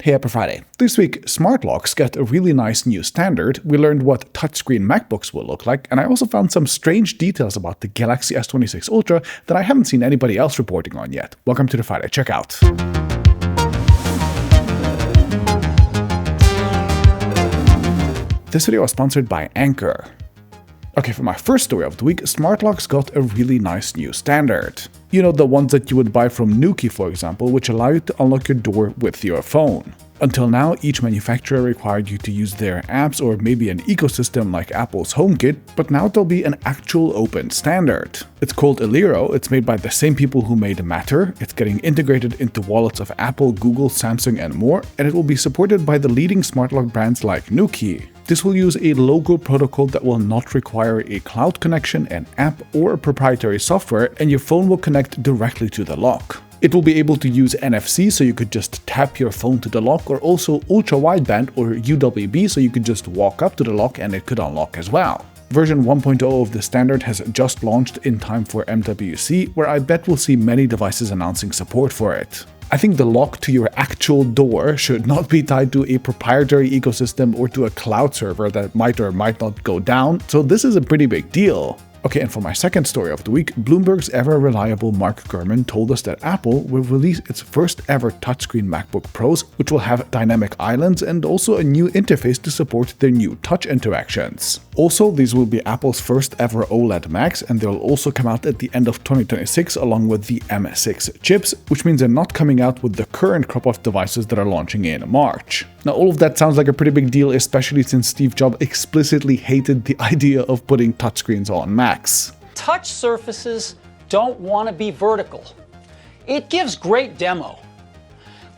Hey, happy Friday. This week, smart locks get a really nice new standard. We learned what touchscreen MacBooks will look like, and I also found some strange details about the Galaxy S26 Ultra that I haven't seen anybody else reporting on yet. Welcome to the Friday Checkout. This video was sponsored by Anchor. Okay, for my first story of the week, smart locks got a really nice new standard. You know, the ones that you would buy from Nuki, for example, which allow you to unlock your door with your phone. Until now, each manufacturer required you to use their apps or maybe an ecosystem like Apple's HomeKit, but now there'll be an actual open standard. It's called Aliro, it's made by the same people who made Matter, it's getting integrated into wallets of Apple, Google, Samsung and more, and it will be supported by the leading smart lock brands like Nuki. This will use a local protocol that will not require a cloud connection, an app, or a proprietary software, and your phone will connect directly to the lock. It will be able to use NFC, so you could just tap your phone to the lock, or also ultra-wideband or UWB, so you could just walk up to the lock and it could unlock as well. Version 1.0 of the standard has just launched in time for MWC, where I bet we'll see many devices announcing support for it. I think the lock to your actual door should not be tied to a proprietary ecosystem or to a cloud server that might or might not go down, so this is a pretty big deal. Okay, and for my second story of the week, Bloomberg's ever-reliable Mark Gurman told us that Apple will release its first ever touchscreen MacBook Pros, which will have dynamic islands and also a new interface to support their new touch interactions. Also, these will be Apple's first ever OLED Macs, and they'll also come out at the end of 2026 along with the M6 chips, which means they're not coming out with the current crop of devices that are launching in March. Now, all of that sounds like a pretty big deal, especially since Steve Jobs explicitly hated the idea of putting touchscreens on Macs. Touch surfaces don't want to be vertical. It gives great demo.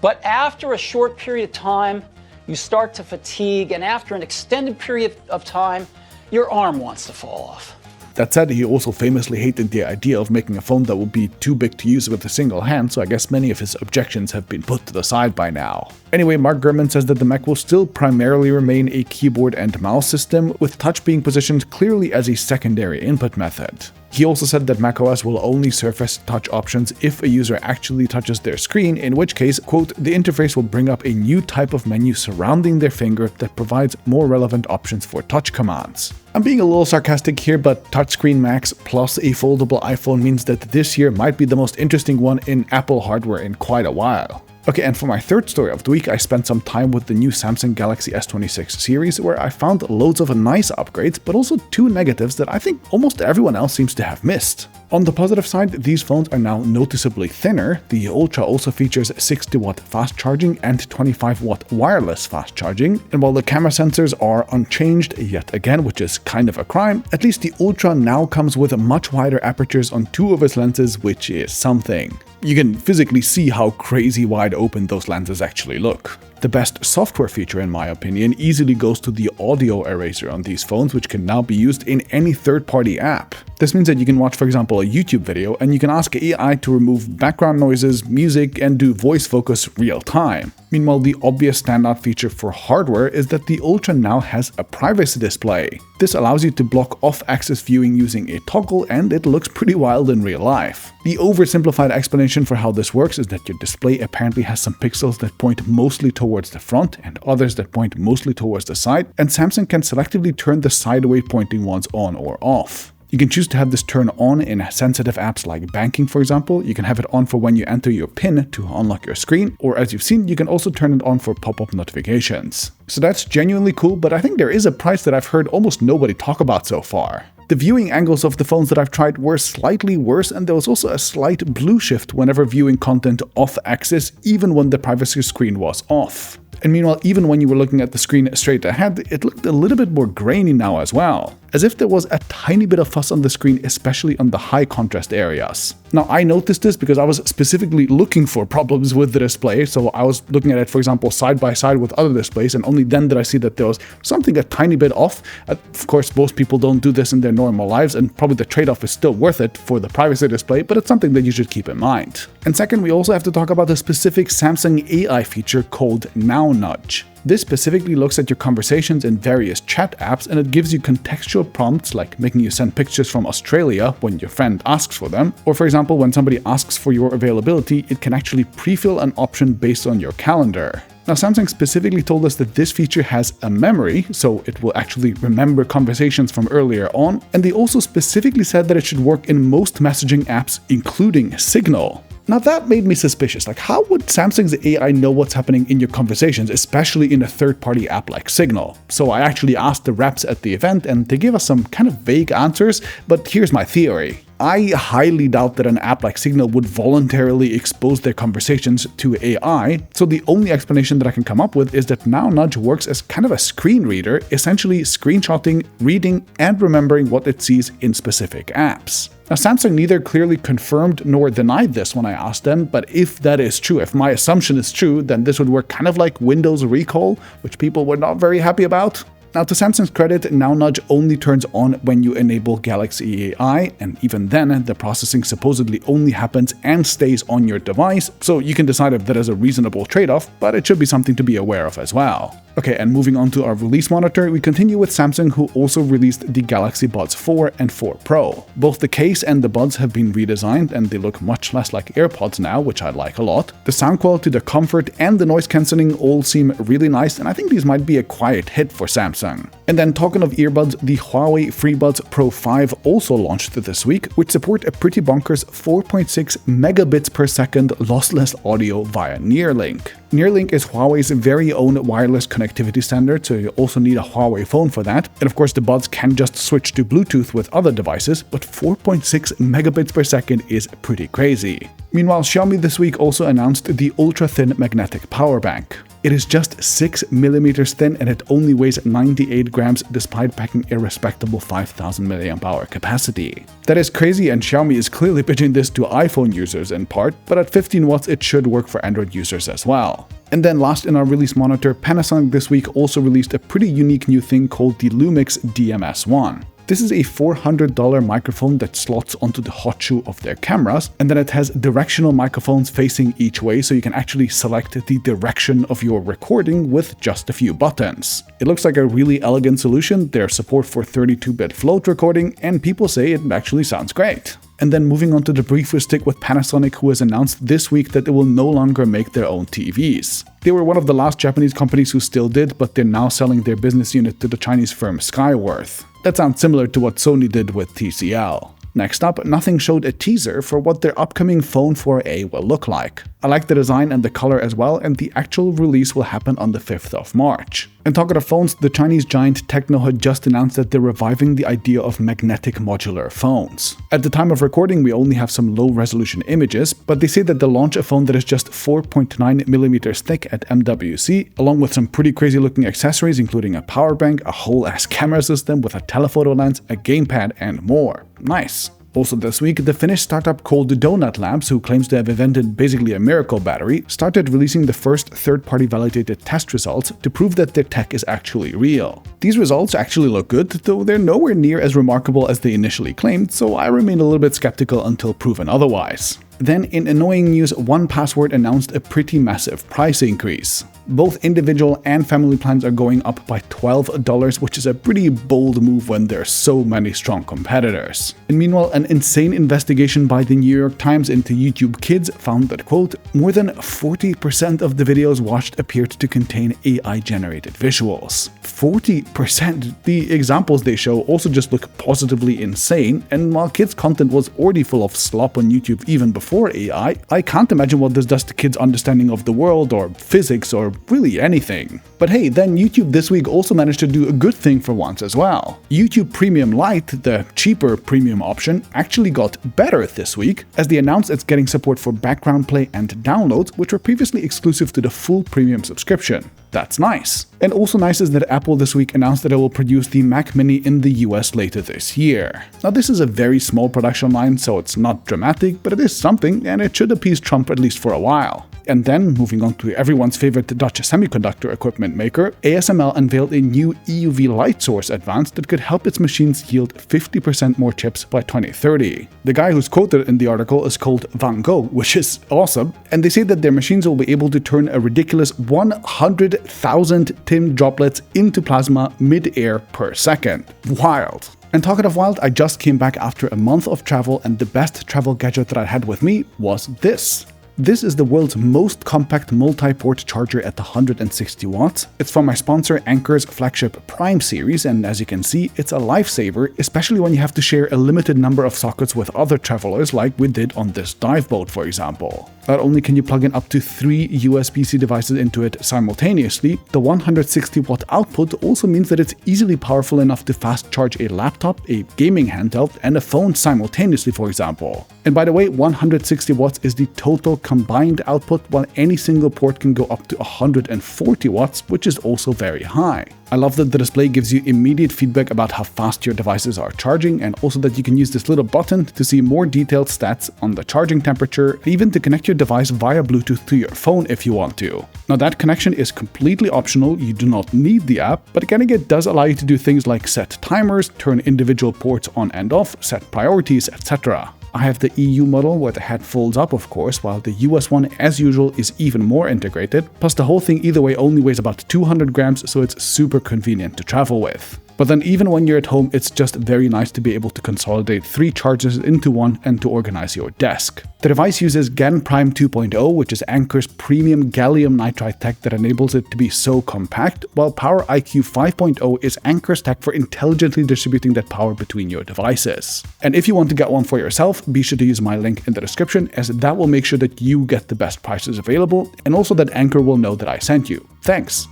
But after a short period of time, you start to fatigue, and after an extended period of time, your arm wants to fall off. That said, he also famously hated the idea of making a phone that would be too big to use with a single hand, so I guess many of his objections have been put to the side by now. Anyway, Mark Gurman says that the Mac will still primarily remain a keyboard and mouse system, with touch being positioned clearly as a secondary input method. He also said that macOS will only surface touch options if a user actually touches their screen, in which case, quote, the interface will bring up a new type of menu surrounding their finger that provides more relevant options for touch commands. I'm being a little sarcastic here, but touchscreen Macs plus a foldable iPhone means that this year might be the most interesting one in Apple hardware in quite a while. Okay, and for my third story of the week, I spent some time with the new Samsung Galaxy S26 series, where I found loads of nice upgrades, but also two negatives that I think almost everyone else seems to have missed. On the positive side, these phones are now noticeably thinner. The Ultra also features 60-watt fast charging and 25-watt wireless fast charging, and while the camera sensors are unchanged yet again, which is kind of a crime, at least the Ultra now comes with much wider apertures on two of its lenses, which is something. You can physically see how crazy wide open those lenses actually look. The best software feature, in my opinion, easily goes to the audio eraser on these phones, which can now be used in any third-party app. This means that you can watch, for example, a YouTube video, and you can ask AI to remove background noises, music, and do voice focus real time. Meanwhile, the obvious standout feature for hardware is that the Ultra now has a privacy display. This allows you to block off-axis viewing using a toggle, and it looks pretty wild in real life. The oversimplified explanation for how this works is that your display apparently has some pixels that point mostly towards the front and others that point mostly towards the side, and Samsung can selectively turn the sideway pointing ones on or off. You can choose to have this turn on in sensitive apps like banking, for example. You can have it on for when you enter your PIN to unlock your screen, or as you've seen, you can also turn it on for pop-up notifications. So that's genuinely cool, but I think there is a price that I've heard almost nobody talk about so far. The viewing angles of the phones that I've tried were slightly worse, and there was also a slight blue shift whenever viewing content off-axis, even when the privacy screen was off. And meanwhile, even when you were looking at the screen straight ahead, it looked a little bit more grainy now as well, as if there was a tiny bit of fuzz on the screen, especially on the high contrast areas. Now, I noticed this because I was specifically looking for problems with the display, so I was looking at it, for example, side by side with other displays, and only then did I see that there was something a tiny bit off. Of course, most people don't do this in their normal lives, and probably the trade-off is still worth it for the privacy display, but it's something that you should keep in mind. And second, we also have to talk about a specific Samsung AI feature called Now Nudge. This specifically looks at your conversations in various chat apps, and it gives you contextual prompts like making you send pictures from Australia when your friend asks for them, or for example when somebody asks for your availability, it can actually pre-fill an option based on your calendar. Now, Samsung specifically told us that this feature has a memory, so it will actually remember conversations from earlier on, and they also specifically said that it should work in most messaging apps, including Signal. Now that made me suspicious, like how would Samsung's AI know what's happening in your conversations, especially in a third-party app like Signal? So I actually asked the reps at the event and they gave us some kind of vague answers, but here's my theory. I highly doubt that an app like Signal would voluntarily expose their conversations to AI, so the only explanation that I can come up with is that Now Nudge works as kind of a screen reader, essentially screenshotting, reading, and remembering what it sees in specific apps. Now, Samsung neither clearly confirmed nor denied this when I asked them, but if that is true, if my assumption is true, then this would work kind of like Windows Recall, which people were not very happy about. Now, to Samsung's credit, Now Nudge only turns on when you enable Galaxy AI, and even then, the processing supposedly only happens and stays on your device, so you can decide if that is a reasonable trade-off, but it should be something to be aware of as well. Okay, and moving on to our release monitor, we continue with Samsung, who also released the Galaxy Buds 4 and 4 Pro. Both the case and the buds have been redesigned, and they look much less like AirPods now, which I like a lot. The sound quality, the comfort, and the noise cancelling all seem really nice, and I think these might be a quiet hit for Samsung. And then talking of earbuds, the Huawei FreeBuds Pro 5 also launched this week, which support a pretty bonkers 4.6 megabits per second lossless audio via Nearlink. Nearlink is Huawei's very own wireless connectivity standard, so you also need a Huawei phone for that. And of course, the buds can just switch to Bluetooth with other devices, but 4.6 megabits per second is pretty crazy. Meanwhile, Xiaomi this week also announced the ultra-thin magnetic power bank. It is just 6 millimeters thin and it only weighs 98 grams despite packing a respectable 5000 mAh capacity. That is crazy, and Xiaomi is clearly pitching this to iPhone users in part, but at 15 watts it should work for Android users as well. And then last in our release monitor, Panasonic this week also released a pretty unique new thing called the Lumix DMS1. This is a $400 microphone that slots onto the hot shoe of their cameras, and then it has directional microphones facing each way, so you can actually select the direction of your recording with just a few buttons. It looks like a really elegant solution, there's support for 32-bit float recording, and people say it actually sounds great. And then moving on to the briefer stick with Panasonic, who has announced this week that they will no longer make their own TVs. They were one of the last Japanese companies who still did, but they're now selling their business unit to the Chinese firm Skyworth. That sounds similar to what Sony did with TCL. Next up, Nothing showed a teaser for what their upcoming Phone 4a will look like. I like the design and the color as well, and the actual release will happen on the 5th of March. And talking of phones, the Chinese giant Tecno had just announced that they're reviving the idea of magnetic modular phones. At the time of recording, we only have some low-resolution images, but they say that they'll launch a phone that is just 4.9 millimeters thick at MWC, along with some pretty crazy-looking accessories, including a power bank, a whole-ass camera system with a telephoto lens, a gamepad, and more. Nice. Also this week, the Finnish startup called Donut Labs, who claims to have invented basically a miracle battery, started releasing the first third-party validated test results to prove that their tech is actually real. These results actually look good, though they're nowhere near as remarkable as they initially claimed, so I remain a little bit skeptical until proven otherwise. Then, in annoying news, 1Password announced a pretty massive price increase. Both individual and family plans are going up by $12, which is a pretty bold move when there are so many strong competitors. And meanwhile, an insane investigation by the New York Times into YouTube Kids found that, quote, more than 40% of the videos watched appeared to contain AI-generated visuals. 40%! The examples they show also just look positively insane, and while kids' content was already full of slop on YouTube even before AI, I can't imagine what this does to kids' understanding of the world or physics or really anything. But hey, then YouTube this week also managed to do a good thing for once as well. YouTube Premium Lite, the cheaper premium option, actually got better this week, as they announced it's getting support for background play and downloads, which were previously exclusive to the full premium subscription. That's nice. And also nice is that Apple this week announced that it will produce the Mac Mini in the US later this year. Now this is a very small production line, so it's not dramatic, but it is something, and it should appease Trump at least for a while. And then, moving on to everyone's favorite Dutch semiconductor equipment maker, ASML unveiled a new EUV light source advance that could help its machines yield 50% more chips by 2030. The guy who's quoted in the article is called Van Gogh, which is awesome, and they say that their machines will be able to turn a ridiculous 100,000 tin droplets into plasma mid-air per second. Wild. And talking of wild, I just came back after a month of travel, and the best travel gadget that I had with me was this. This is the world's most compact multi-port charger at 160 watts. It's from my sponsor Anker's flagship Prime series, and as you can see, it's a lifesaver, especially when you have to share a limited number of sockets with other travelers like we did on this dive boat, for example. Not only can you plug in up to 3 USB-C devices into it simultaneously, the 160 watt output also means that it's easily powerful enough to fast charge a laptop, a gaming handheld, and a phone simultaneously, for example. And by the way, 160 watts is the total combined output, while any single port can go up to 140 watts, which is also very high. I love that the display gives you immediate feedback about how fast your devices are charging, and also that you can use this little button to see more detailed stats on the charging temperature, even to connect your device via Bluetooth to your phone if you want to. Now that connection is completely optional, you do not need the app, but again it does allow you to do things like set timers, turn individual ports on and off, set priorities, etc. I have the EU model where the head folds up, of course, while the US one, as usual, is even more integrated, plus the whole thing either way only weighs about 200 grams, so it's super convenient to travel with. But then even when you're at home, it's just very nice to be able to consolidate 3 chargers into one and to organize your desk. The device uses GaN Prime 2.0, which is Anker's premium gallium nitride tech that enables it to be so compact, while Power IQ 5.0 is Anker's tech for intelligently distributing that power between your devices. And if you want to get one for yourself, be sure to use my link in the description, as that will make sure that you get the best prices available, and also that Anker will know that I sent you. Thanks!